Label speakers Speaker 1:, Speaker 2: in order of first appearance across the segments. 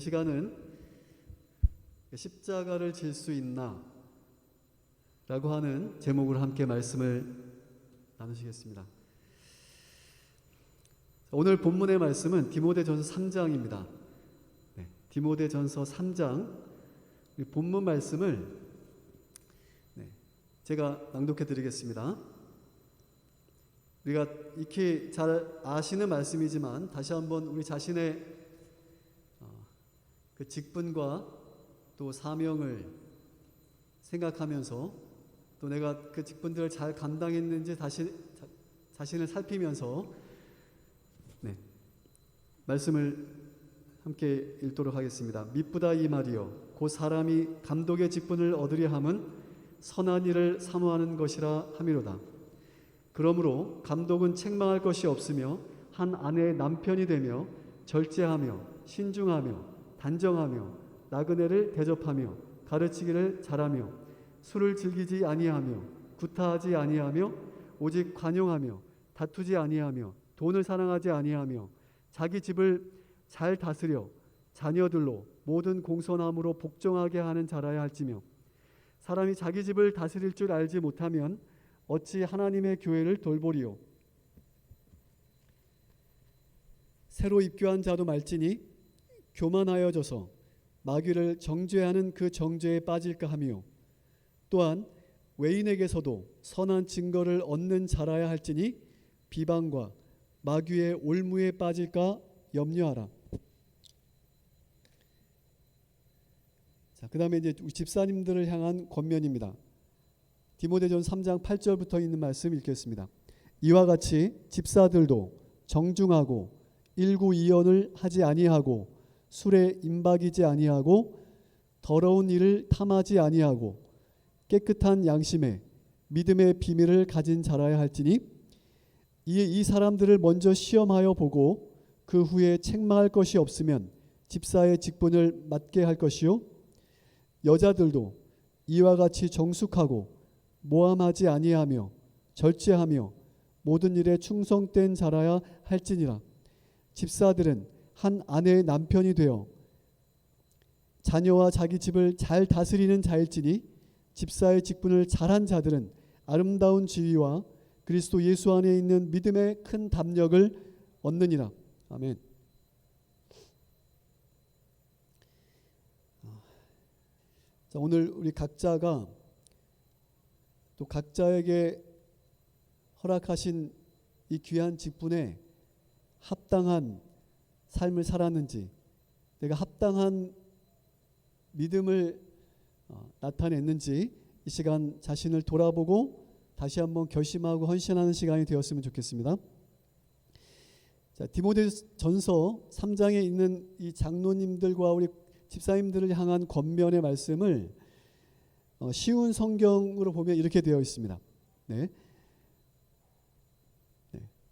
Speaker 1: 시간은 십자가를 질 수 있나? 라고 하는 제목으로 함께 말씀을 나누시겠습니다. 오늘 본문의 말씀은 디모데전서 3장입니다. 디모데전서 3장 본문 말씀을 제가 낭독해 드리겠습니다. 우리가 익히 잘 아시는 말씀이지만 다시 한번 우리 자신의 그 직분과 또 사명을 생각하면서 또 내가 그 직분들을 잘 감당했는지 다시 자신을 살피면서 말씀을 함께 읽도록 하겠습니다. 미쁘다 이 말이요 곧 사람이 감독의 직분을 얻으려 함은 선한 일을 사모하는 것이라 함이로다. 그러므로 감독은 책망할 것이 없으며 한 아내의 남편이 되며 절제하며 신중하며 단정하며 나그네를 대접하며 가르치기를 잘하며 술을 즐기지 아니하며 구타하지 아니하며 오직 관용하며 다투지 아니하며 돈을 사랑하지 아니하며 자기 집을 잘 다스려 자녀들로 모든 공손함으로 복종하게 하는 자라야 할지며 사람이 자기 집을 다스릴 줄 알지 못하면 어찌 하나님의 교회를 돌보리요. 새로 입교한 자도 말지니 교만하여져서 마귀를 정죄하는 그 정죄에 빠질까 하며 또한 외인에게서도 선한 증거를 얻는 자라야 할지니 비방과 마귀의 올무에 빠질까 염려하라. 자, 그 다음에 이제 우리 집사님들을 향한 권면입니다. 디모데전 3장 8절부터 있는 말씀 읽겠습니다. 이와 같이 집사들도 정중하고 일구이연을 하지 아니하고 술에 임박이지 아니하고 더러운 일을 탐하지 아니하고 깨끗한 양심에 믿음의 비밀을 가진 자라야 할지니 이에 이 사람들을 먼저 시험하여 보고 그 후에 책망할 것이 없으면 집사의 직분을 맡게 할 것이요 여자들도 이와 같이 정숙하고 모함하지 아니하며 절제하며 모든 일에 충성된 자라야 할지니라. 집사들은 한 아내의 남편이 되어 자녀와 자기 집을 잘 다스리는 자일지니 집사의 직분을 잘한 자들은 아름다운 지위와 그리스도 예수 안에 있는 믿음의 큰 담력을 얻느니라. 아멘. 자, 오늘 우리 각자가 또 각자에게 허락하신 이 귀한 직분에 합당한 삶을 살았는지, 내가 합당한 믿음을 나타냈는지 이 시간 자신을 돌아보고 다시 한번 결심하고 헌신하는 시간이 되었으면 좋겠습니다. 자, 디모데전서 3장에 있는 이 장로님들과 우리 집사님들을 향한 권면의 말씀을 쉬운 성경으로 보면 이렇게 되어 있습니다.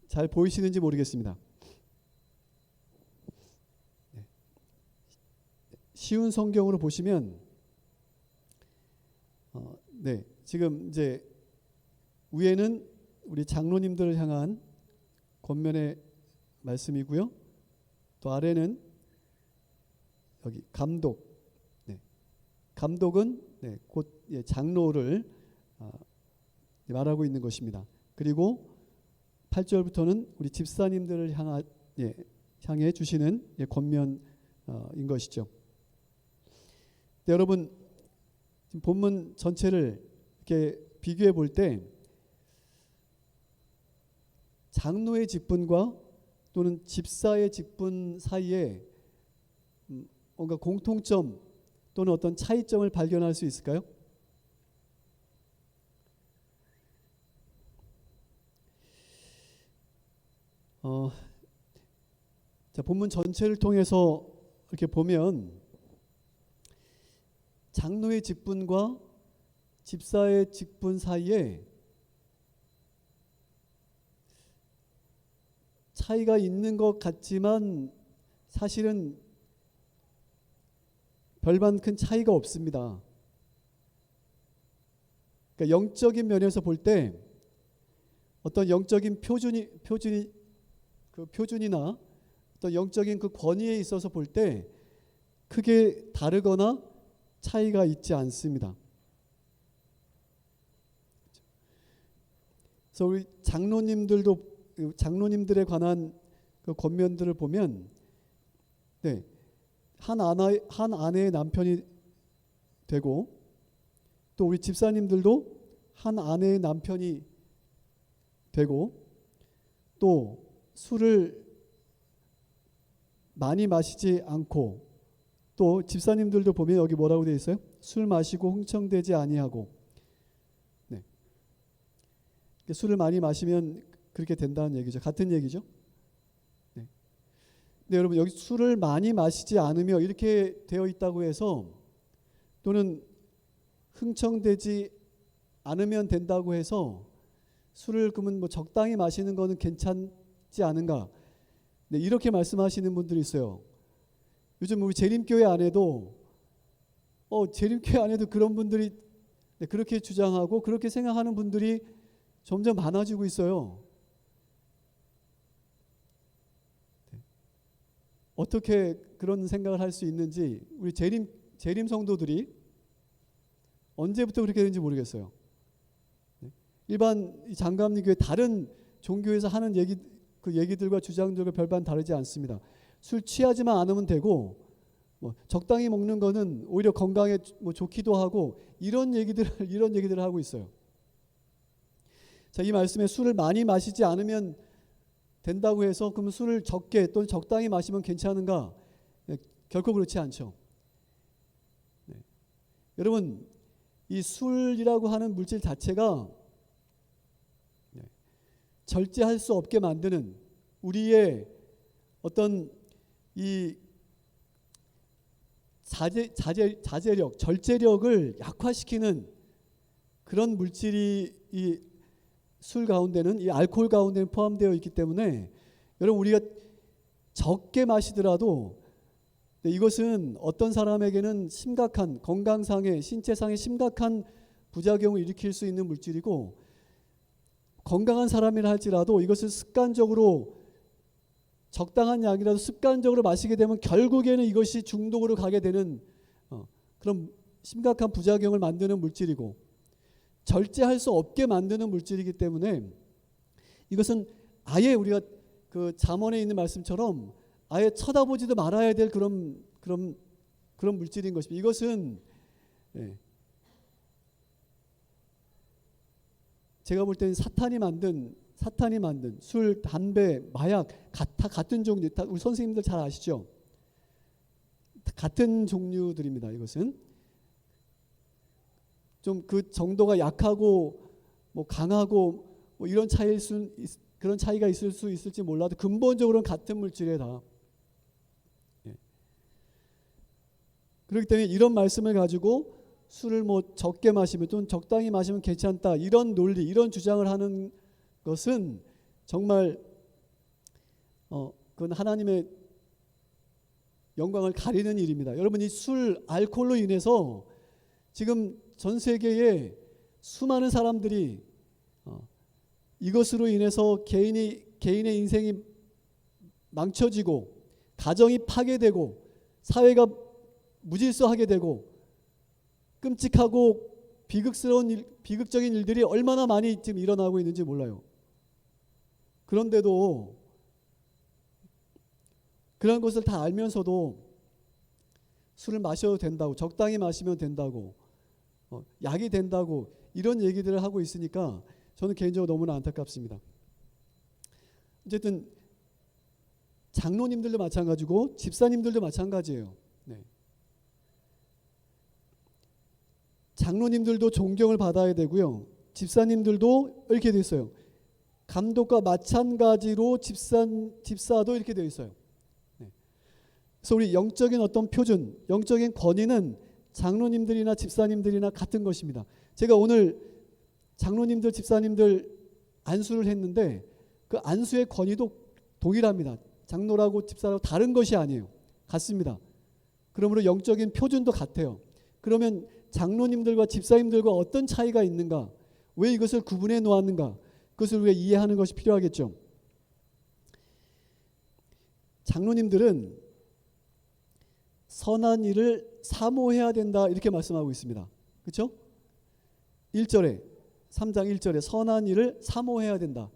Speaker 1: 잘 보이시는지 모르겠습니다. 쉬운 성경으로 보시면 지금 이제 위에는 우리 장로님들을 향한 권면의 말씀이고요. 또 아래는 여기 감독. 감독은 곧 장로를 말하고 있는 것입니다. 그리고 8절부터는 우리 집사님들을 향해 주시는 권면인 것이죠. 여러분 지금 본문 전체를 이렇게 비교해 볼 때 장로의 직분과 또는 집사의 직분 사이에 뭔가 공통점 또는 어떤 차이점을 발견할 수 있을까요? 자, 본문 전체를 통해서 이렇게 보면 장로의 직분과 집사의 직분 사이에 차이가 있는 것 같지만 사실은 별반 큰 차이가 없습니다. 그러니까 영적인 면에서 볼 때 어떤 영적인 표준이나 어떤 영적인 그 권위에 있어서 볼 때 크게 다르거나 차이가 있지 않습니다. 그래서 우리 장로님들에 관한 그 권면들을 보면, 네, 한 아내의 남편이 되고, 또 우리 집사님들도 한 아내의 남편이 되고, 또 술을 많이 마시지 않고, 또 집사님들도 보면 여기 뭐라고 되어 있어요? 술 마시고 흥청되지 아니하고. 네. 술을 많이 마시면 그렇게 된다는 얘기죠. 같은 얘기죠. 네. 근데 여러분, 여기 술을 많이 마시지 않으며 이렇게 되어 있다고 해서, 또는 흥청되지 않으면 된다고 해서 술을 그러면 뭐 적당히 마시는 거는 괜찮지 않은가? 네, 이렇게 말씀하시는 분들이 있어요. 요즘 우리 재림교회 안에도 그런 분들이, 네, 그렇게 주장하고 그렇게 생각하는 분들이 점점 많아지고 있어요. 네. 어떻게 그런 생각을 할 수 있는지 우리 재림 성도들이 언제부터 그렇게 되는지 모르겠어요. 네. 일반 장감리교회 다른 종교에서 하는 그 얘기들과 주장들과 별반 다르지 않습니다. 술 취하지만 않으면 되고, 뭐 적당히 먹는 거는 오히려 건강에 뭐 좋기도 하고, 이런 얘기들을 하고 있어요. 자, 이 말씀에 술을 많이 마시지 않으면 된다고 해서 그러면 술을 적게 또는 적당히 마시면 괜찮은가? 네, 결코 그렇지 않죠. 네. 여러분, 이 술이라고 하는 물질 자체가 절제할 수 없게 만드는 우리의 어떤 이 자제력, 절제력을 약화시키는 그런 물질이 이 술 가운데는, 이 알코올 가운데는 포함되어 있기 때문에, 여러분, 우리가 적게 마시더라도 이것은 어떤 사람에게는 심각한 건강상의, 신체상의 심각한 부작용을 일으킬 수 있는 물질이고, 건강한 사람이라 할지라도 이것을 습관적으로 적당한 양이라도 습관적으로 마시게 되면 결국에는 이것이 중독으로 가게 되는 그런 심각한 부작용을 만드는 물질이고, 절제할 수 없게 만드는 물질이기 때문에 이것은 아예 우리가 그 잠언에 있는 말씀처럼 아예 쳐다보지도 말아야 될 그런 물질인 것입니다. 이것은 제가 볼 때는 사탄이 만든 술, 담배, 마약 다 같은 종류, 우리 선생님들 잘 아시죠? 같은 종류들입니다. 이것은 좀 그 정도가 약하고 뭐 강하고 뭐 이런 그런 차이가 있을 수 있을지 몰라도 근본적으로는 같은 물질이다. 그렇기 때문에 이런 말씀을 가지고 술을 뭐 적게 마시면 또는 적당히 마시면 괜찮다, 이런 논리, 이런 주장을 하는 것은 정말 그건 하나님의 영광을 가리는 일입니다. 여러분, 이 술, 알코올로 인해서 지금 전 세계에 수많은 사람들이 이것으로 인해서 개인의 인생이 망쳐지고, 가정이 파괴되고, 사회가 무질서하게 되고, 끔찍하고 비극적인 일들이 얼마나 많이 지금 일어나고 있는지 몰라요. 그런데도 그런 것을 다 알면서도 술을 마셔도 된다고, 적당히 마시면 된다고, 약이 된다고, 이런 얘기들을 하고 있으니까 저는 개인적으로 너무나 안타깝습니다. 어쨌든 장로님들도 마찬가지고 집사님들도 마찬가지예요. 네. 장로님들도 존경을 받아야 되고요. 집사님들도 이렇게 돼 있어요. 감독과 마찬가지로 집사도 이렇게 되어 있어요. 네. 그래서 우리 영적인 어떤 표준, 영적인 권위는 장로님들이나 집사님들이나 같은 것입니다. 제가 오늘 장로님들, 집사님들 안수를 했는데 그 안수의 권위도 동일합니다. 장로라고 집사라고 다른 것이 아니에요. 같습니다. 그러므로 영적인 표준도 같아요. 그러면 장로님들과 집사님들과 어떤 차이가 있는가? 왜 이것을 구분해 놓았는가? 그것을 우리가 이해하는 것이 필요하겠죠. 장로님들은 선한 일을 사모해야 된다 이렇게 말씀하고 있습니다. 그렇죠? 1절에 3장 1절에 선한 일을 사모해야 된다.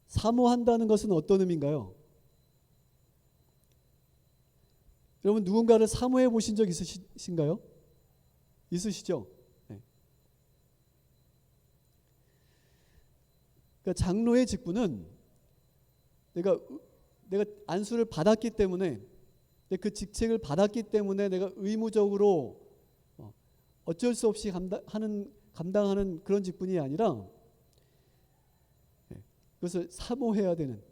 Speaker 1: 사모한다는 것은 어떤 의미인가요? 여러분 누군가를 사모해 보신 적 있으신가요? 있으시죠? 네. 그러니까 장로의 직분은 내가 안수를 받았기 때문에 그 직책을 받았기 때문에 내가 의무적으로 어쩔 수 없이 감당하는 그런 직분이 아니라 그것을 사모해야 되는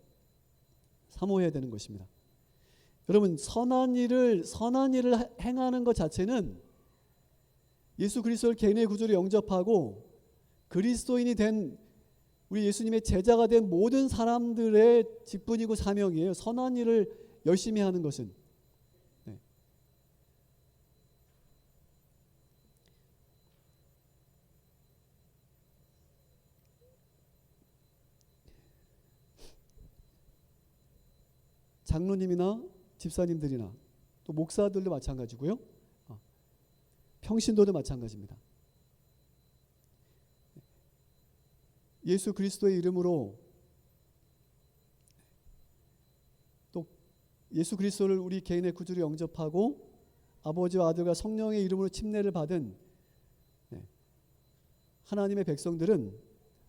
Speaker 1: 것입니다. 여러분 선한 일을 행하는 것 자체는 예수 그리스도를 개인의 구주로 영접하고 그리스도인이 된 우리 예수님의 제자가 된 모든 사람들의 직분이고 사명이에요. 선한 일을 열심히 하는 것은. 네. 장로님이나 집사님들이나 또 목사들도 마찬가지고요. 평신도도 마찬가지입니다. 예수 그리스도의 이름으로 또 예수 그리스도를 우리 개인의 구주로 영접하고 아버지와 아들과 성령의 이름으로 침례를 받은 하나님의 백성들은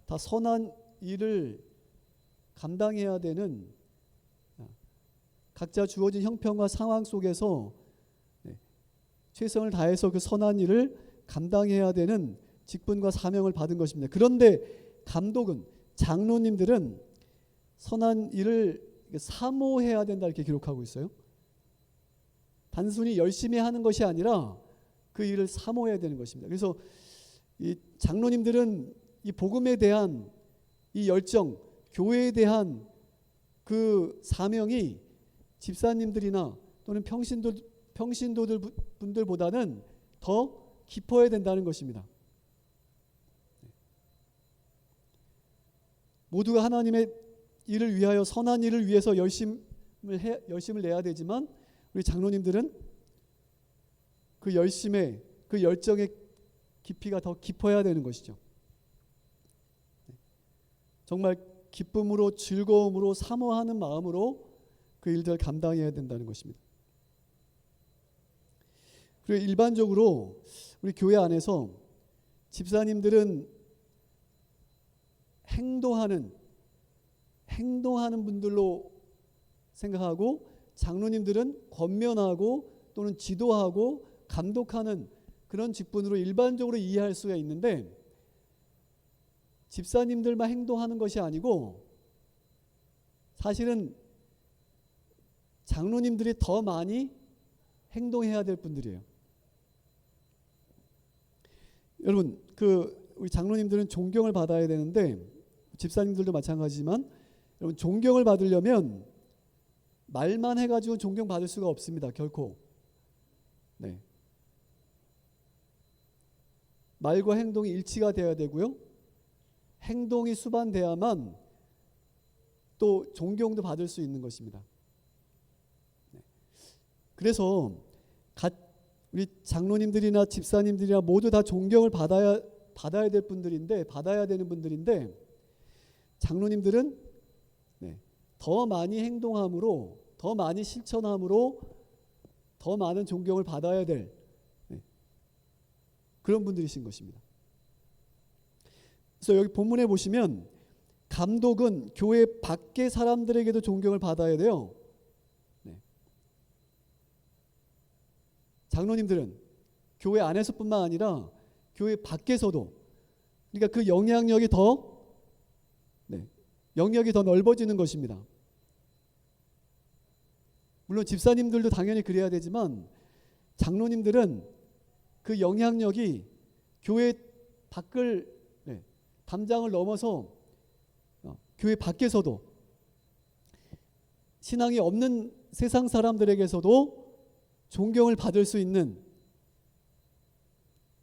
Speaker 1: 다 선한 일을 감당해야 되는 각자 주어진 형편과 상황 속에서 최선을 다해서 그 선한 일을 감당해야 되는 직분과 사명을 받은 것입니다. 그런데 감독은 장로님들은 선한 일을 사모해야 된다 이렇게 기록하고 있어요. 단순히 열심히 하는 것이 아니라 그 일을 사모해야 되는 것입니다. 그래서 이 장로님들은 이 복음에 대한 이 열정, 교회에 대한 그 사명이 집사님들이나 또는 평신도들 분들보다는 더 깊어야 된다는 것입니다. 모두가 하나님의 일을 위하여 선한 일을 위해서 열심을 내야 되지만 우리 장로님들은 그 열심의 그 열정의 깊이가 더 깊어야 되는 것이죠. 정말 기쁨으로 즐거움으로 사모하는 마음으로 그 일들을 감당해야 된다는 것입니다. 그리고 일반적으로 우리 교회 안에서 집사님들은 행동하는 분들로 생각하고 장로님들은 권면하고 또는 지도하고 감독하는 그런 직분으로 일반적으로 이해할 수가 있는데 집사님들만 행동하는 것이 아니고 사실은 장로님들이 더 많이 행동해야 될 분들이에요. 여러분 우리 장로님들은 존경을 받아야 되는데 집사님들도 마찬가지지만 여러분 존경을 받으려면 말만 해가지고 존경받을 수가 없습니다. 결코. 네. 말과 행동이 일치가 되어야 되고요. 행동이 수반돼야만 또 존경도 받을 수 있는 것입니다. 네. 그래서 우리 장로님들이나 집사님들이나 모두 다 존경을 받아야 되는 분들인데 장로님들은 더 많이 행동함으로 더 많이 실천함으로 더 많은 존경을 받아야 될 그런 분들이신 것입니다. 그래서 여기 본문에 보시면 감독은 교회 밖의 사람들에게도 존경을 받아야 돼요. 장로님들은 교회 안에서뿐만 아니라 교회 밖에서도 그러니까 그 영향력이 더 넓어지는 것입니다. 물론 집사님들도 당연히 그래야 되지만 장로님들은 그 영향력이 교회 밖을 담장을 넘어서 교회 밖에서도 신앙이 없는 세상 사람들에게서도 존경을 받을 수 있는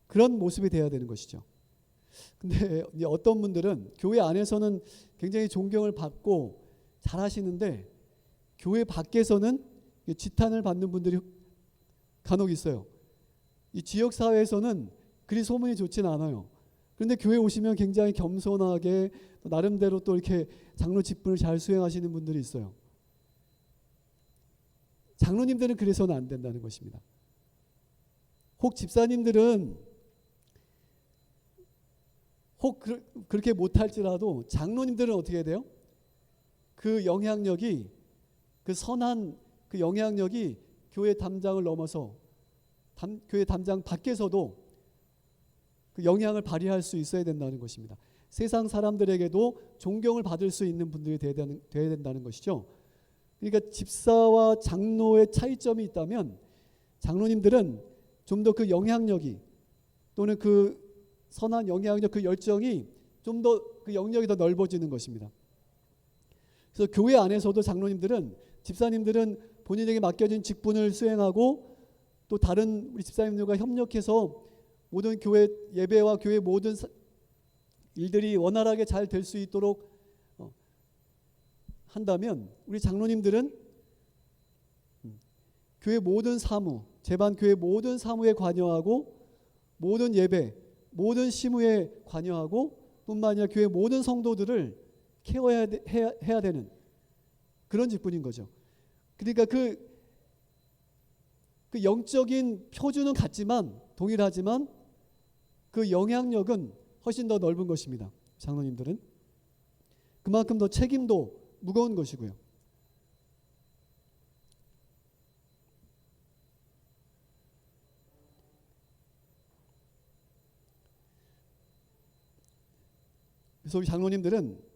Speaker 1: 그런 모습이 되어야 되는 것이죠. 근데 어떤 분들은 교회 안에서는 굉장히 존경을 받고 잘하시는데 교회 밖에서는 지탄을 받는 분들이 간혹 있어요. 이 지역 사회에서는 그리 소문이 좋진 않아요. 그런데 교회 오시면 굉장히 겸손하게 나름대로 또 이렇게 장로 직분을 잘 수행하시는 분들이 있어요. 장로님들은 그래서는 안 된다는 것입니다. 혹 집사님들은 혹 그렇게 못할지라도 장로님들은 어떻게 해야 돼요? 그 영향력이, 그 선한 그 영향력이 교회 담장을 넘어서 교회 담장 밖에서도 그 영향을 발휘할 수 있어야 된다는 것입니다. 세상 사람들에게도 존경을 받을 수 있는 분들이 되어야 된다는 것이죠. 그러니까 집사와 장로의 차이점이 있다면 장로님들은 좀 더 그 영향력이 또는 그 선한 영향력, 그 열정이 좀 더 그 영역이 더 넓어지는 것입니다. 그래서 교회 안에서도 장로님들은, 집사님들은 본인에게 맡겨진 직분을 수행하고 또 다른 우리 집사님들과 협력해서 모든 교회 예배와 교회 모든 일들이 원활하게 잘 될 수 있도록 한다면 우리 장로님들은 교회 모든 사무, 제반 교회 모든 사무에 관여하고 모든 예배, 모든 심우에 관여하고 뿐만 아니라 교회 모든 성도들을 케어해야 되는 그런 직분인 거죠. 그러니까 그 영적인 표준은 같지만 동일하지만 그 영향력은 훨씬 더 넓은 것입니다. 장로님들은 그만큼 더 책임도 무거운 것이고요. 그래서 우리 장로님들은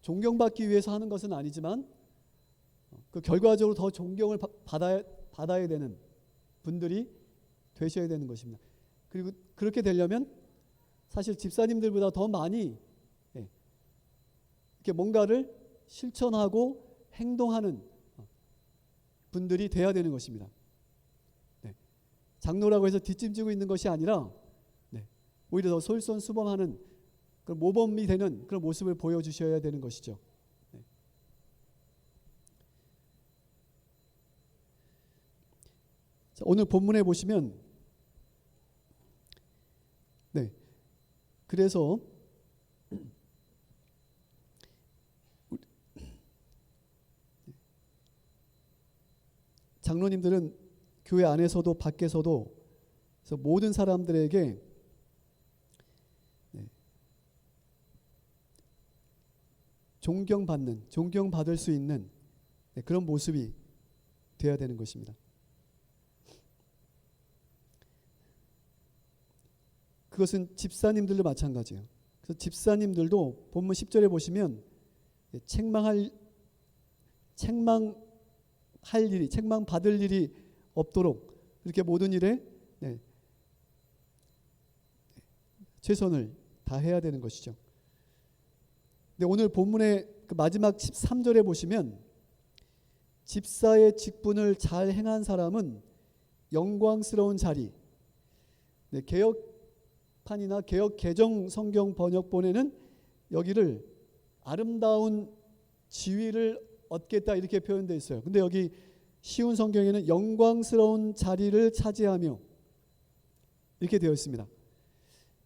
Speaker 1: 존경받기 위해서 하는 것은 아니지만 그 결과적으로 더 존경을 받아야 되는 분들이 되셔야 되는 것입니다. 그리고 그렇게 되려면 사실 집사님들보다 더 많이 이렇게 뭔가를 실천하고 행동하는 분들이 돼야 되는 것입니다. 장로라고 해서 뒷짐지고 있는 것이 아니라 오히려 더 솔선수범하는 그런 모범이 되는 그런 모습을 보여주셔야 되는 것이죠. 자, 오늘 본문에 보시면 그래서 장로님들은 교회 안에서도 밖에서도 그래서 모든 사람들에게 존경받을 수 있는 그런 모습이 되어야 되는 것입니다. 그것은 집사님들도 마찬가지예요. 그래서 집사님들도 본문 10절에 보시면 책망받을 일이 없도록 이렇게 모든 일에 최선을 다해야 되는 것이죠. 근데 오늘 본문의 그 마지막 13절에 보시면 집사의 직분을 잘 행한 사람은 영광스러운 자리, 개혁판이나 개혁 개정 성경 번역본에는 여기를 아름다운 지위를 얻겠다 이렇게 표현되어 있어요. 근데 여기 쉬운 성경에는 영광스러운 자리를 차지하며 이렇게 되어 있습니다.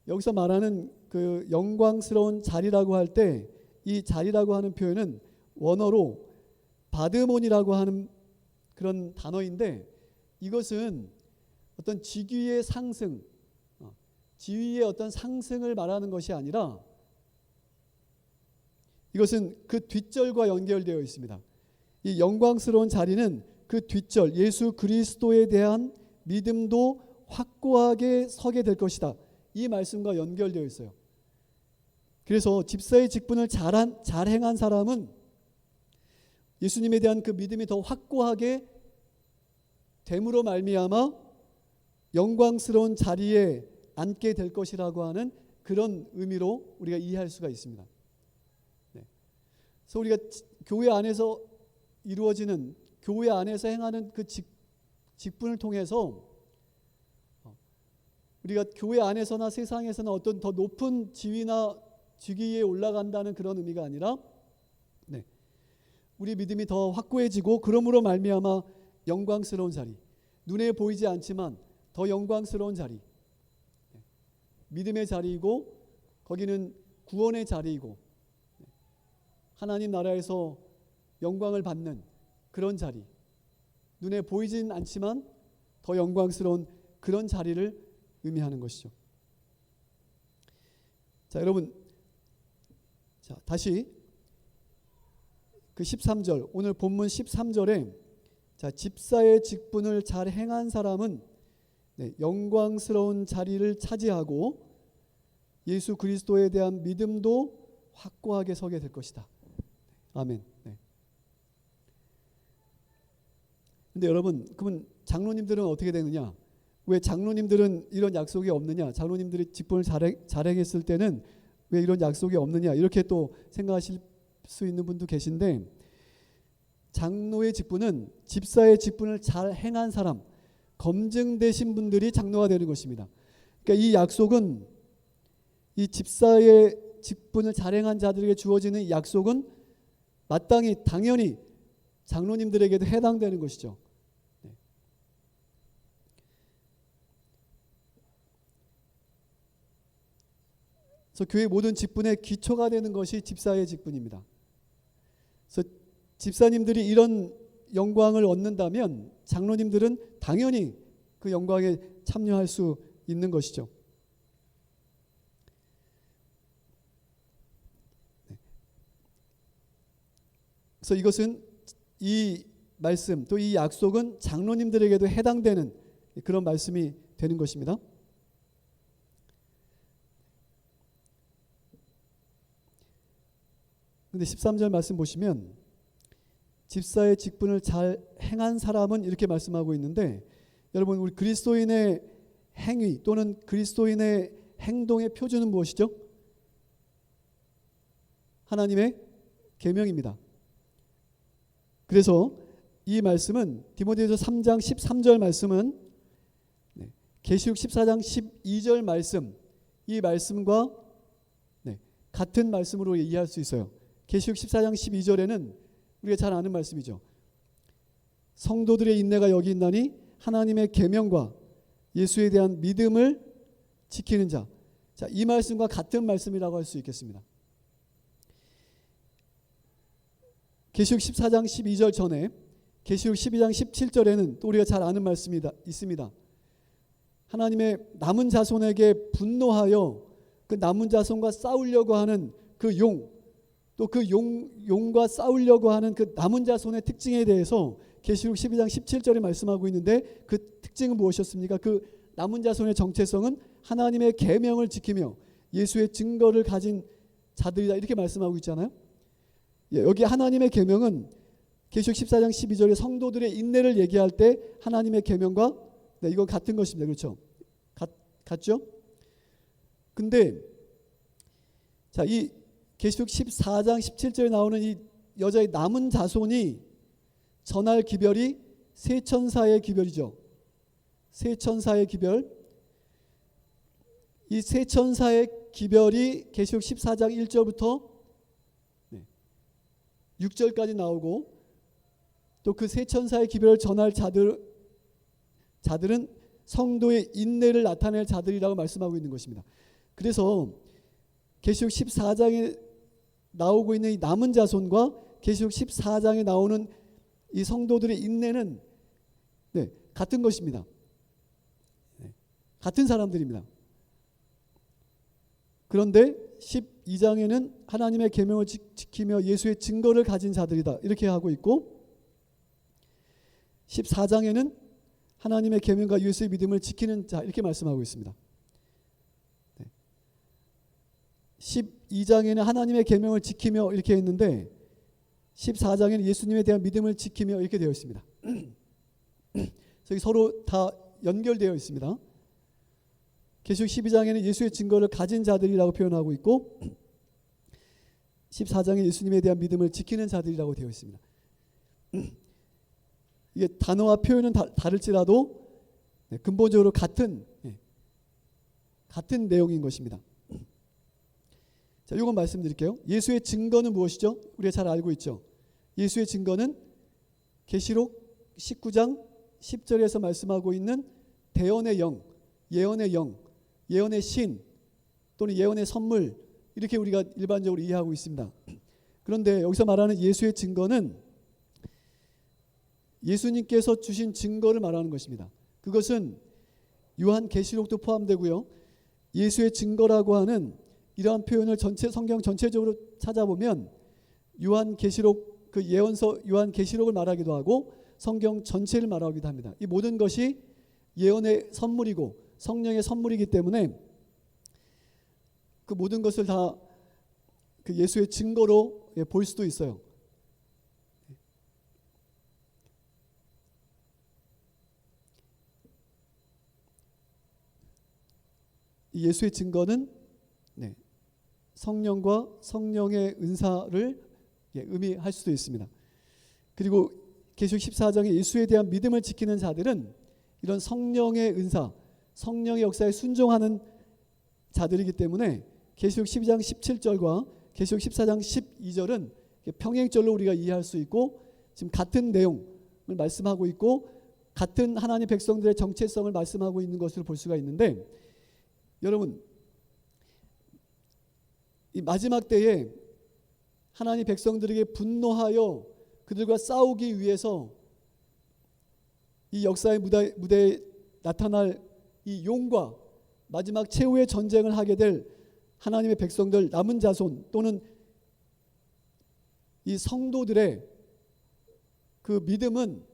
Speaker 1: 여기서 말하는 그 영광스러운 자리라고 할 때 이 자리라고 하는 표현은 원어로 바드몬이라고 하는 그런 단어인데 이것은 어떤 직위의 상승, 지위의 어떤 상승을 말하는 것이 아니라 이것은 그 뒷절과 연결되어 있습니다. 이 영광스러운 자리는 그 뒷절 예수 그리스도에 대한 믿음도 확고하게 서게 될 것이다. 이 말씀과 연결되어 있어요. 그래서 집사의 직분을 잘 행한 사람은 예수님에 대한 그 믿음이 더 확고하게 됨으로 말미암아 영광스러운 자리에 앉게 될 것이라고 하는 그런 의미로 우리가 이해할 수가 있습니다. 그래서 우리가 교회 안에서 이루어지는 교회 안에서 행하는 그 직분을 통해서 우리가 교회 안에서나 세상에서나 어떤 더 높은 지위나 직위에 올라간다는 그런 의미가 아니라 우리 믿음이 더 확고해지고 그러므로 말미암아 영광스러운 자리, 눈에 보이지 않지만 더 영광스러운 자리, 믿음의 자리이고 거기는 구원의 자리이고 하나님 나라에서 영광을 받는 그런 자리, 눈에 보이진 않지만 더 영광스러운 그런 자리를 의미하는 것이죠. 자, 여러분, 자, 다시 그 13절, 오늘 본문 13절에 자, 집사의 직분을 잘 행한 사람은 영광스러운 자리를 차지하고 예수 그리스도에 대한 믿음도 확고하게 서게 될 것이다. 아멘. 근데 여러분, 그러면 장로님들은 어떻게 되느냐? 왜 장로님들은 이런 약속이 없느냐? 장로님들이 직분을 잘 행했을 때는 왜 이런 약속이 없느냐? 이렇게 또 생각하실 수 있는 분도 계신데, 장로의 직분은 집사의 직분을 잘 행한 사람, 검증되신 분들이 장로가 되는 것입니다. 그러니까 이 약속은, 이 집사의 직분을 잘 행한 자들에게 주어지는 이 약속은 마땅히 당연히 장로님들에게도 해당되는 것이죠. 그래서 교회 모든 직분의 기초가 되는 것이 집사의 직분입니다. 그래서 집사님들이 이런 영광을 얻는다면 장로님들은 당연히 그 영광에 참여할 수 있는 것이죠. 그래서 이것은, 이 말씀 또 이 약속은 장로님들에게도 해당되는 그런 말씀이 되는 것입니다. 근데 13절 말씀 보시면 집사의 직분을 잘 행한 사람은 이렇게 말씀하고 있는데, 여러분, 우리 그리스도인의 행위 또는 그리스도인의 행동의 표준은 무엇이죠? 하나님의 계명입니다. 그래서 이 말씀은 디모데후서 3장 13절 말씀은 계시록 14장 12절 말씀, 이 말씀과 같은 말씀으로 이해할 수 있어요. 계시록 14장 12절에는 우리가 잘 아는 말씀이죠. 성도들의 인내가 여기 있나니 하나님의 계명과 예수에 대한 믿음을 지키는 자. 자, 이 말씀과 같은 말씀이라고 할 수 있겠습니다. 계시록 14장 12절 전에 계시록 12장 17절에는 또 우리가 잘 아는 말씀이 있습니다. 하나님의 남은 자손에게 분노하여 그 남은 자손과 싸우려고 하는 그 용, 또 그 용과 싸우려고 하는 그 남은 자손의 특징에 대해서 계시록 12장 17절에 말씀하고 있는데, 그 특징은 무엇이었습니까? 그 남은 자손의 정체성은 하나님의 계명을 지키며 예수의 증거를 가진 자들이다, 이렇게 말씀하고 있잖아요. 여기 하나님의 계명은 계시록 14장 12절에 성도들의 인내를 얘기할 때 하나님의 계명과 이거 같은 것입니다. 그렇죠? 같죠? 근데 자, 이 계시록 14장 17절에 나오는 이 여자의 남은 자손이 전할 기별이 세 천사의 기별이죠. 세 천사의 기별. 이 세 천사의 기별이 계시록 14장 1절부터 6절까지 나오고, 또 그 세 천사의 기별을 전할 자들은 성도의 인내를 나타낼 자들이라고 말씀하고 있는 것입니다. 그래서 계시록 14장에 나오고 있는 이 남은 자손과 계시록 14장에 나오는 이 성도들의 인내는 같은 것입니다. 같은 사람들입니다. 그런데 12장에는 하나님의 계명을 지키며 예수의 증거를 가진 자들이다, 이렇게 하고 있고, 14장에는 하나님의 계명과 예수의 믿음을 지키는 자, 이렇게 말씀하고 있습니다. 12장에는 하나님의 계명을 지키며 이렇게 했는데 14장에는 예수님에 대한 믿음을 지키며 이렇게 되어 있습니다. 서로 다 연결되어 있습니다. 계시록 12장에는 예수의 증거를 가진 자들이라고 표현하고 있고, 14장에 예수님에 대한 믿음을 지키는 자들이라고 되어 있습니다. 이게 단어와 표현은 다를지라도 근본적으로 같은 내용인 것입니다. 자, 이건 말씀드릴게요. 예수의 증거는 무엇이죠? 우리가 잘 알고 있죠. 예수의 증거는 계시록 19장 10절에서 말씀하고 있는 대언의 영, 예언의 영, 예언의 신 또는 예언의 선물, 이렇게 우리가 일반적으로 이해하고 있습니다. 그런데 여기서 말하는 예수의 증거는 예수님께서 주신 증거를 말하는 것입니다. 그것은 요한계시록도 포함되고요. 예수의 증거라고 하는 이러한 표현을 성경 전체적으로 찾아보면 요한계시록, 그 예언서 요한계시록을 말하기도 하고 성경 전체를 말하기도 합니다. 이 모든 것이 예언의 선물이고 성령의 선물이기 때문에 그 모든 것을 다 그 예수의 증거로 볼 수도 있어요. 이 예수의 증거는 성령과 성령의 은사를 의미할 수도 있습니다. 그리고 계시록 14장에 예수에 대한 믿음을 지키는 자들은 이런 성령의 은사, 성령의 역사에 순종하는 자들이기 때문에 계시록 12장 17절과 계시록 14장 12절은 평행절로 우리가 이해할 수 있고 지금 같은 내용을 말씀하고 있고 같은 하나님 백성들의 정체성을 말씀하고 있는 것으로 볼 수가 있는데, 여러분, 이 마지막 때에 하나님 백성들에게 분노하여 그들과 싸우기 위해서 이 역사의 무대에 나타날 이 용과 마지막 최후의 전쟁을 하게 될 하나님의 백성들, 남은 자손 또는 이 성도들의 그 믿음은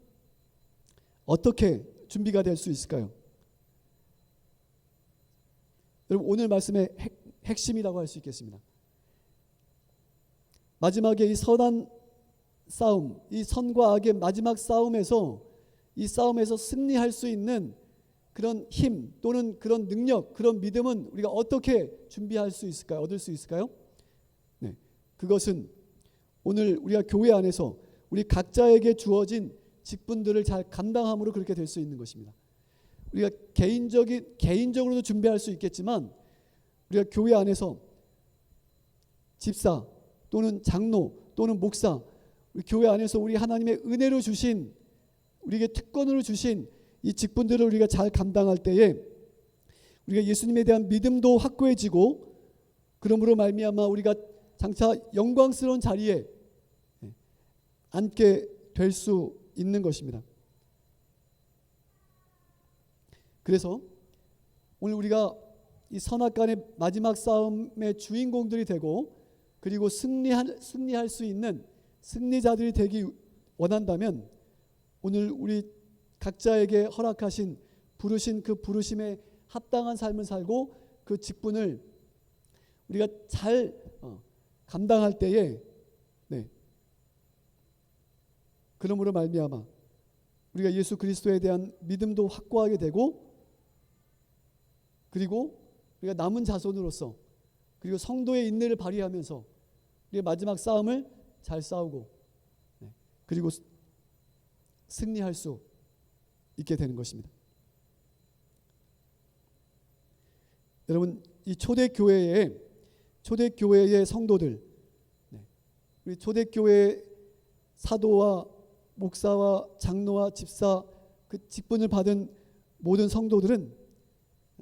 Speaker 1: 어떻게 준비가 될 수 있을까요? 여러분, 오늘 말씀의 핵심이라고 할 수 있겠습니다. 마지막에 이 선한 싸움, 이 선과 악의 마지막 싸움에서 이 싸움에서 승리할 수 있는 그런 힘 또는 그런 능력, 그런 믿음은 우리가 어떻게 준비할 수 있을까요? 얻을 수 있을까요? 그것은 오늘 우리가 교회 안에서 우리 각자에게 주어진 직분들을 잘 감당함으로 그렇게 될 수 있는 것입니다. 우리가 개인적으로도 준비할 수 있겠지만 우리가 교회 안에서 집사 또는 장로 또는 목사, 우리 교회 안에서 우리 하나님의 은혜로 주신, 우리에게 특권으로 주신 이 직분들을 우리가 잘 감당할 때에 우리가 예수님에 대한 믿음도 확고해지고 그러므로 말미암아 우리가 장차 영광스러운 자리에 앉게 될 수 있는 것입니다. 그래서 오늘 우리가 이 선악간의 마지막 싸움의 주인공들이 되고 그리고 승리할 수 있는 승리자들이 되기 원한다면 오늘 우리 각자에게 허락하신 부르신 그 부르심에 합당한 삶을 살고 그 직분을 우리가 잘 감당할 때에 그러므로 말미암아 우리가 예수 그리스도에 대한 믿음도 확고하게 되고 그리고 우리가 남은 자손으로서 그리고 성도의 인내를 발휘하면서 우리의 마지막 싸움을 잘 싸우고 그리고 승리할 수 있게 되는 것입니다. 여러분, 이 초대교회의 성도들, 우리 초대교회의 사도와 목사와 장로와 집사 그 직분을 받은 모든 성도들은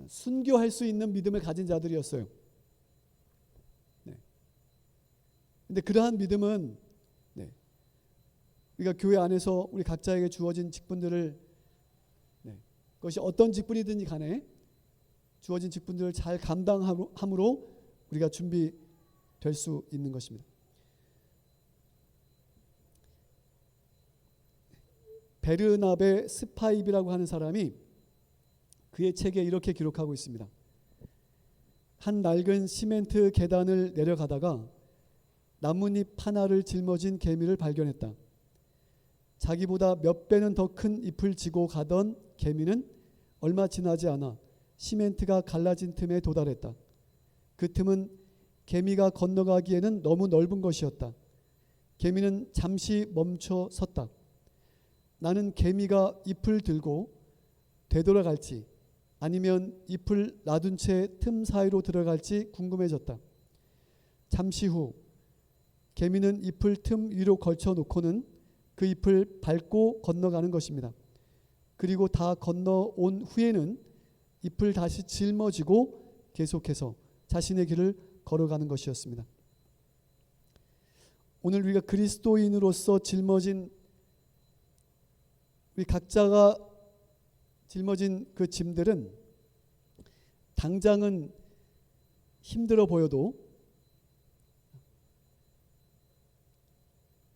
Speaker 1: 순교할 수 있는 믿음을 가진 자들이었어요. 그런데 그러한 믿음은 우리가 교회 안에서 우리 각자에게 주어진 직분들을 그것이 어떤 직분이든지 간에 주어진 직분들을 잘 감당함으로 우리가 준비될 수 있는 것입니다. 베르나베 스파입이라고 하는 사람이 그의 책에 이렇게 기록하고 있습니다. 한 낡은 시멘트 계단을 내려가다가 나뭇잎 하나를 짊어진 개미를 발견했다. 자기보다 몇 배는 더 큰 잎을 지고 가던 개미는 얼마 지나지 않아 시멘트가 갈라진 틈에 도달했다. 그 틈은 개미가 건너가기에는 너무 넓은 것이었다. 개미는 잠시 멈춰 섰다. 나는 개미가 잎을 들고 되돌아갈지 아니면 잎을 놔둔 채 틈 사이로 들어갈지 궁금해졌다. 잠시 후 개미는 잎을 틈 위로 걸쳐 놓고는 그 잎을 밟고 건너가는 것입니다. 그리고 다 건너온 후에는 잎을 다시 짊어지고 계속해서 자신의 길을 걸어가는 것이었습니다. 오늘 우리가 그리스도인으로서 짊어진, 우리 각자가 짊어진 그 짐들은 당장은 힘들어 보여도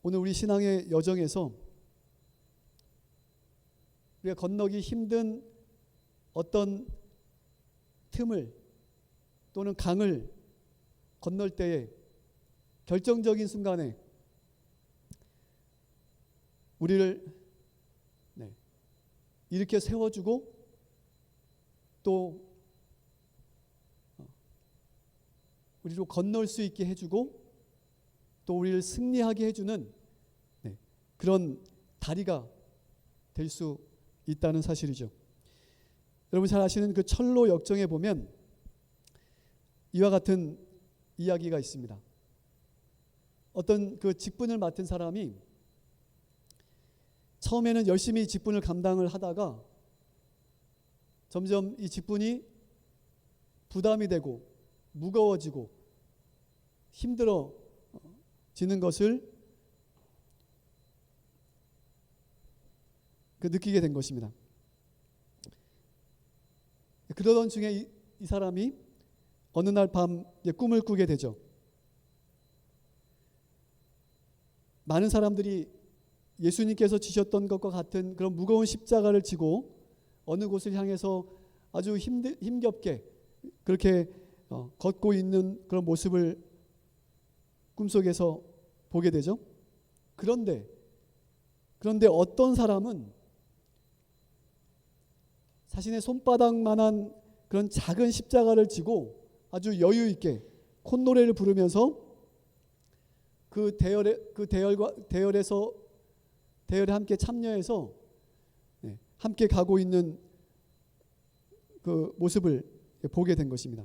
Speaker 1: 오늘 우리 신앙의 여정에서 우리가 건너기 힘든 어떤 틈을 또는 강을 건널 때에 결정적인 순간에 우리를 이렇게 세워주고 또 우리로 건널 수 있게 해주고 또 우리를 승리하게 해주는 그런 다리가 될 수 있다는 사실이죠. 여러분 잘 아시는 그 철로 역정에 보면 이와 같은 이야기가 있습니다. 어떤 그 직분을 맡은 사람이 처음에는 열심히 직분을 감당을 하다가 점점 이 직분이 부담이 되고 무거워지고 힘들어지는 것을 느끼게 된 것입니다. 그러던 중에 이 사람이 어느 날 밤 꿈을 꾸게 되죠. 많은 사람들이 예수님께서 지셨던 것과 같은 그런 무거운 십자가를 지고 어느 곳을 향해서 아주 힘겹게 그렇게 걷고 있는 그런 모습을 꿈속에서 보게 되죠. 그런데 어떤 사람은 자신의 손바닥만한 그런 작은 십자가를 지고 아주 여유 있게 콧노래를 부르면서 그 대열에 함께 참여해서 함께 가고 있는 그 모습을 보게 된 것입니다.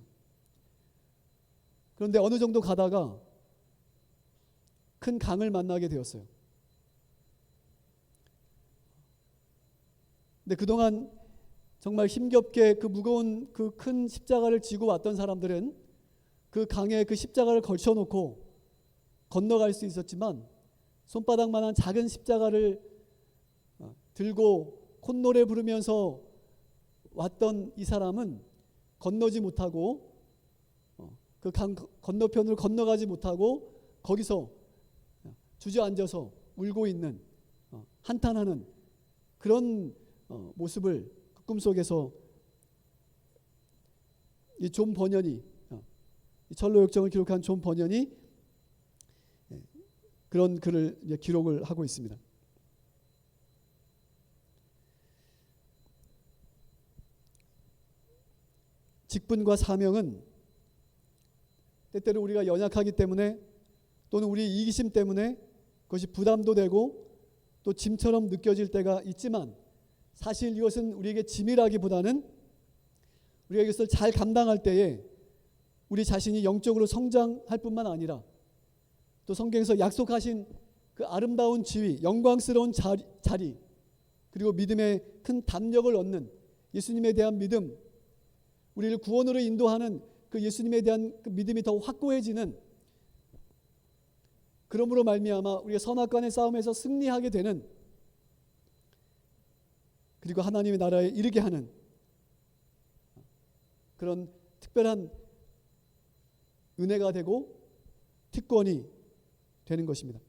Speaker 1: 그런데 어느 정도 가다가 큰 강을 만나게 되었어요. 근데 그동안 정말 힘겹게 그 무거운 그 큰 십자가를 지고 왔던 사람들은 그 강에 그 십자가를 걸쳐놓고 건너갈 수 있었지만 손바닥만한 작은 십자가를 들고 콧노래 부르면서 왔던 이 사람은 건너지 못하고 그 강 건너편을 건너가지 못하고 거기서 주저앉아서 울고 있는 한탄하는 그런 모습을 꿈속에서 이 존 버년이 이 철로 역정을 기록한 존 버년이 그런 글을 기록을 하고 있습니다. 직분과 사명은 때때로 우리가 연약하기 때문에 또는 우리 이기심 때문에 그것이 부담도 되고 또 짐처럼 느껴질 때가 있지만 사실 이것은 우리에게 짐이라기보다는 우리가 이것을 잘 감당할 때에 우리 자신이 영적으로 성장할 뿐만 아니라 또 성경에서 약속하신 그 아름다운 지위, 영광스러운 자리 그리고 믿음의 큰 담력을 얻는 예수님에 대한 믿음, 우리를 구원으로 인도하는 그 예수님에 대한 그 믿음이 더 확고해지는, 그러므로 말미암아 우리가 선악간의 싸움에서 승리하게 되는, 그리고 하나님의 나라에 이르게 하는 그런 특별한 은혜가 되고 특권이 되는 것입니다.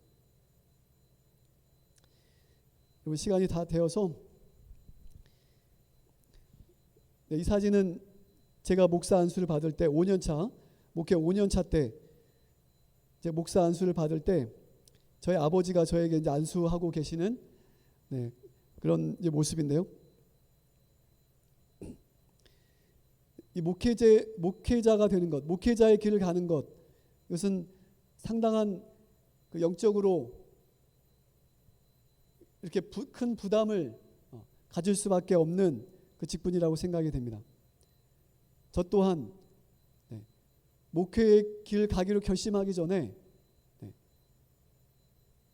Speaker 1: 여러분 시간이 다 되어서 이 사진은 제가 목사 안수를 받을 때 5년차 목회 5년차 때 이제 목사 안수를 받을 때 저희 아버지가 저에게 이제 안수하고 계시는 그런 이제 모습인데요. 이 목회자가 되는 것, 목회자의 길을 가는 것, 이것은 상당한 그 영적으로 이렇게 큰 부담을 가질 수밖에 없는 그 직분이라고 생각이 됩니다. 저 또한 목회의 길 가기로 결심하기 전에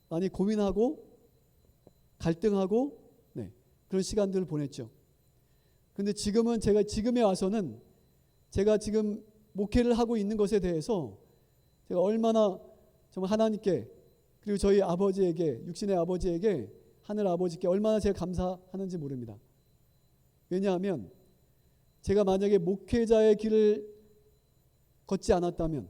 Speaker 1: 많이 고민하고 갈등하고 그런 시간들을 보냈죠. 그런데 지금에 와서는 제가 지금 목회를 하고 있는 것에 대해서 제가 얼마나 정말 하나님께, 그리고 저희 아버지에게, 육신의 아버지에게, 하늘 아버지께 얼마나 제가 감사하는지 모릅니다. 왜냐하면 제가 만약에 목회자의 길을 걷지 않았다면,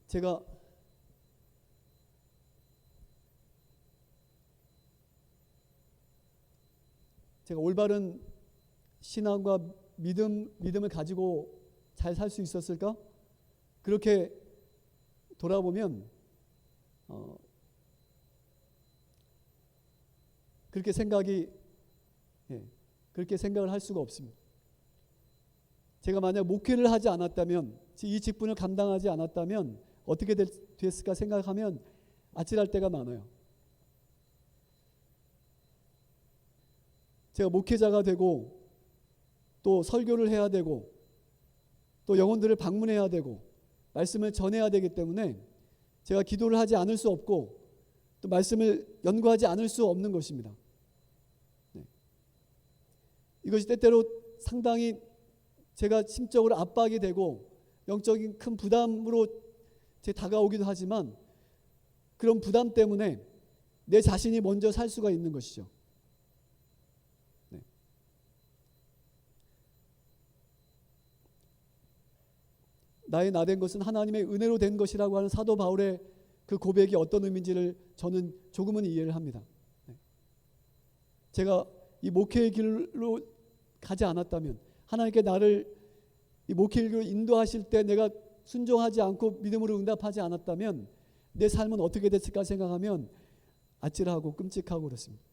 Speaker 1: 제가 올바른 신앙과 믿음을 가지고 잘 살 수 있었을까? 그렇게 돌아보면 그렇게 생각을 할 수가 없습니다. 제가 만약 목회를 하지 않았다면, 이 직분을 감당하지 않았다면 어떻게 됐을까 생각하면 아찔할 때가 많아요. 제가 목회자가 되고 또 설교를 해야 되고 또 영혼들을 방문해야 되고 말씀을 전해야 되기 때문에 제가 기도를 하지 않을 수 없고 또 말씀을 연구하지 않을 수 없는 것입니다. 이것이 때때로 상당히 제가 심적으로 압박이 되고 영적인 큰 부담으로 다가오기도 하지만, 그런 부담 때문에 내 자신이 먼저 살 수가 있는 것이죠. 나의 나된 것은 하나님의 은혜로 된 것이라고 하는 사도 바울의 그 고백이 어떤 의미인지를 저는 조금은 이해를 합니다. 제가 이 목회의 길로 가지 않았다면, 하나님께 나를 이 목회의 길로 인도하실 때 내가 순종하지 않고 믿음으로 응답하지 않았다면 내 삶은 어떻게 됐을까 생각하면 아찔하고 끔찍하고 그렇습니다.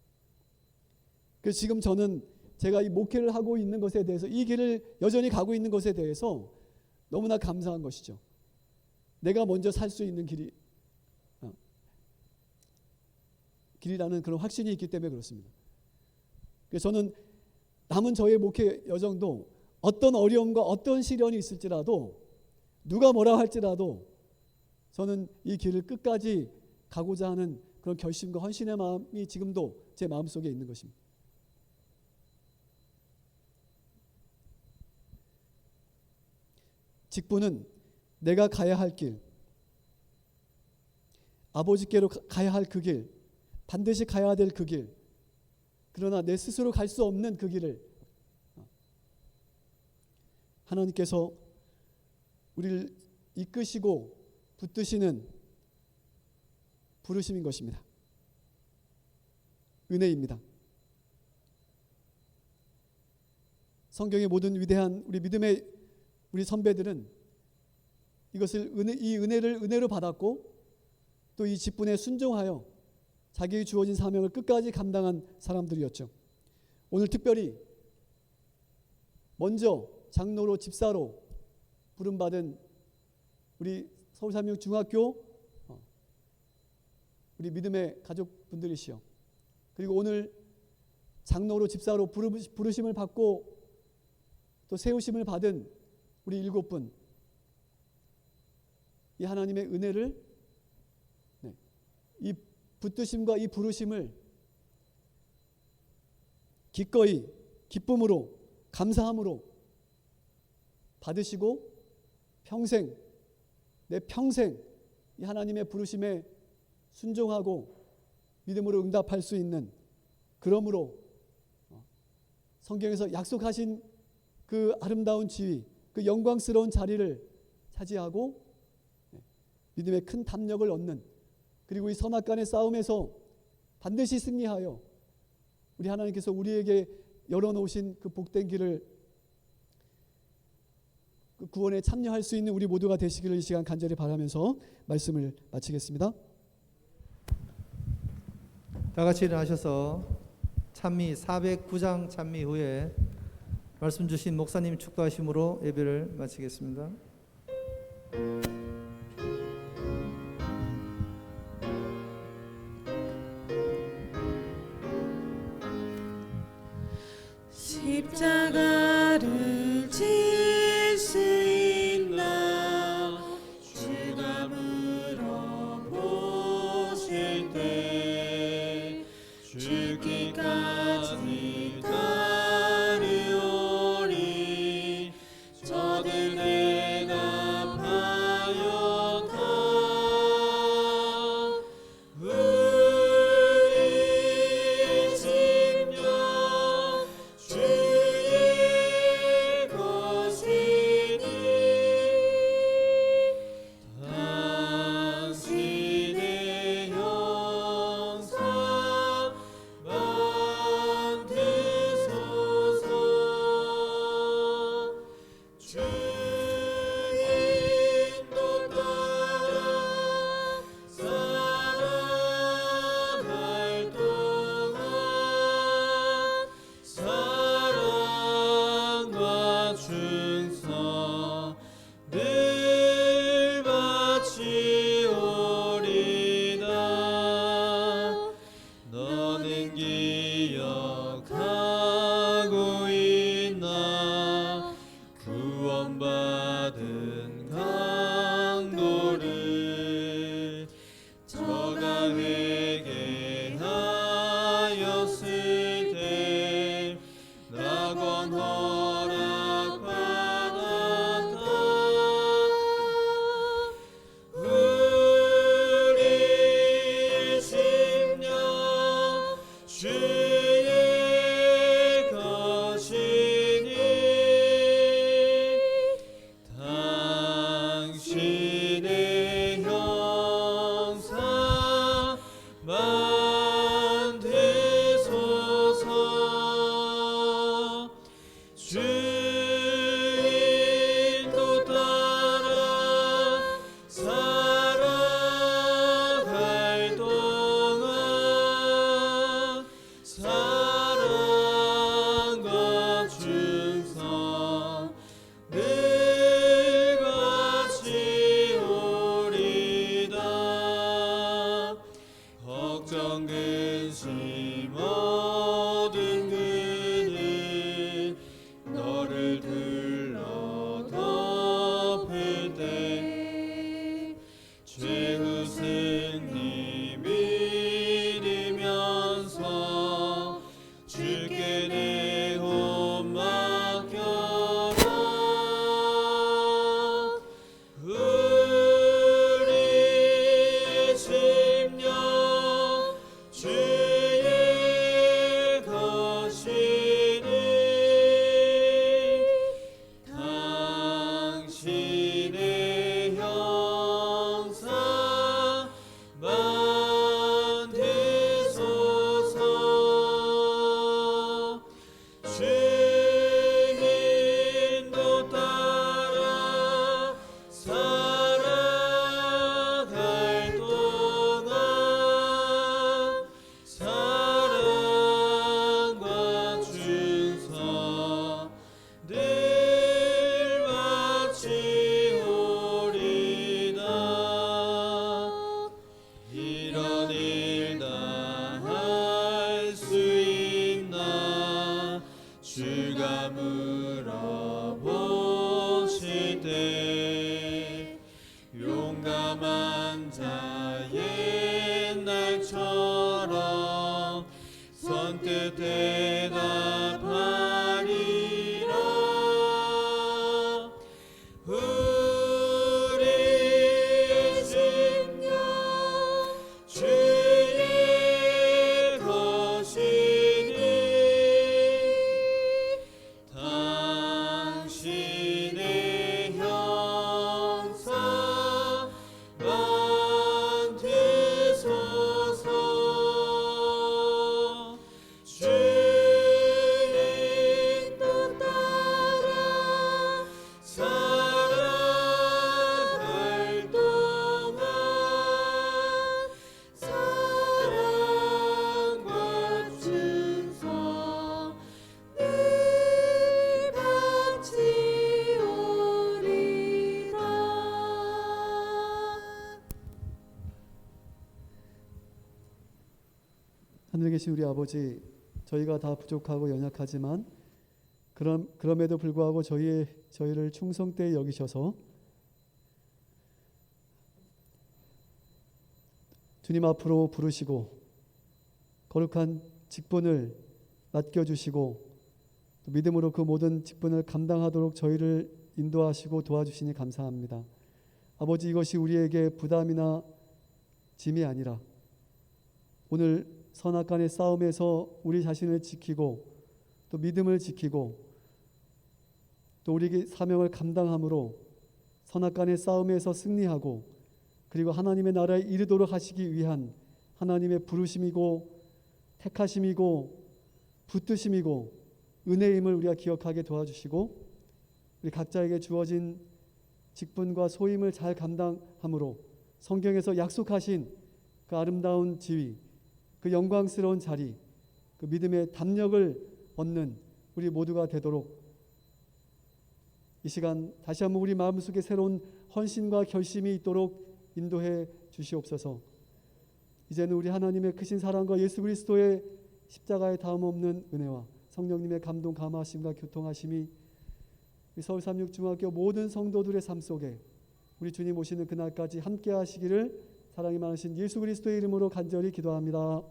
Speaker 1: 그래서 지금 저는 제가 이 목회를 하고 있는 것에 대해서, 이 길을 여전히 가고 있는 것에 대해서 너무나 감사한 것이죠. 내가 먼저 살 수 있는 길이라는 그런 확신이 있기 때문에 그렇습니다. 그래서 저는 남은 저의 목회 여정도 어떤 어려움과 어떤 시련이 있을지라도, 누가 뭐라 할지라도 저는 이 길을 끝까지 가고자 하는 그런 결심과 헌신의 마음이 지금도 제 마음속에 있는 것입니다. 직분은 내가 가야 할 길, 아버지께로 가야 할 그 길, 반드시 가야 될 그 길, 그러나 내 스스로 갈 수 없는 그 길을 하나님께서 우리를 이끄시고 붙드시는 부르심인 것입니다. 은혜입니다. 성경의 모든 위대한 우리 믿음의 우리 선배들은 이 은혜를 은혜로 받았고 또 이 직분에 순종하여 자기의 주어진 사명을 끝까지 감당한 사람들이었죠. 오늘 특별히 먼저 장로로 집사로 부름받은 우리 서울삼육중학교 우리 믿음의 가족분들이시여, 그리고 오늘 장로로 집사로 부르심을 받고 또 세우심을 받은 우리 7분, 이 하나님의 은혜를, 이 붙드심과 이 부르심을 기꺼이 기쁨으로 감사함으로 받으시고 내 평생 이 하나님의 부르심에 순종하고 믿음으로 응답할 수 있는, 그러므로 성경에서 약속하신 그 아름다운 지위, 그 영광스러운 자리를 차지하고 믿음의 큰 담력을 얻는, 그리고 이 선악간의 싸움에서 반드시 승리하여 우리 하나님께서 우리에게 열어놓으신 그 복된 길을, 그 구원에 참여할 수 있는 우리 모두가 되시기를 이 시간 간절히 바라면서 말씀을 마치겠습니다.
Speaker 2: 다 같이 일어나셔서 찬미 409장 찬미 후에 말씀 주신 목사님 축도하심으로 예배를 마치겠습니다.
Speaker 3: 십자가를 질 수 있나 영권 허락받았다. 우리 심령 주의 것이니 당신의 형상 만드소서. 주의 인도 따라 살아갈 동안 사랑과 충성 늘 같이 오리다. 걱정 근심 모든 그는 너를 둘러 덮을 때 최후 승리 믿으면서 주께 내 혼 맡겨라. 우리 심령 주의 것이니 당신의 형상 만드소서. 주의 인도 따라 살아갈 동안 사랑과 충성 늘 같이 오리다. 이런 일 다 할 수 있나 주가 물어보실 때 용감한 자 옛날처럼 선뜻 대답하리라. 우리 심령 주의 것이니 당신의 형상 만드소서. 주의 인도 따라 살아갈 동안 사랑과 충성 늘 같이 오리다.
Speaker 1: 하늘에 계신 우리 아버지, 저희가 다 부족하고 연약하지만 그럼에도 불구하고 저희를 충성되이 여기셔서 주님 앞으로 부르시고 거룩한 직분을 맡겨주시고 또 믿음으로 그 모든 직분을 감당하도록 저희를 인도하시고 도와주시니 감사합니다. 아버지, 이것이 우리에게 부담이나 짐이 아니라 오늘 선악간의 싸움에서 우리 자신을 지키고 또 믿음을 지키고 또 우리에게 사명을 감당함으로 선악간의 싸움에서 승리하고 그리고 하나님의 나라에 이르도록 하시기 위한 하나님의 부르심이고 택하심이고 붙드심이고 은혜임을 우리가 기억하게 도와주시고 우리 각자에게 주어진 직분과 소임을 잘 감당함으로 성경에서 약속하신 그 아름다운 지위, 그 영광스러운 자리, 그 믿음의 담력을 얻는 우리 모두가 되도록 이 시간 다시 한번 우리 마음속에 새로운 헌신과 결심이 있도록 인도해 주시옵소서. 이제는 우리 하나님의 크신 사랑과 예수 그리스도의 십자가의 다름없는 은혜와 성령님의 감동 감화하심과 교통하심이 서울 삼육중학교 모든 성도들의 삶 속에 우리 주님 오시는 그날까지 함께 하시기를 사랑이 많으신 예수 그리스도의 이름으로 간절히 기도합니다.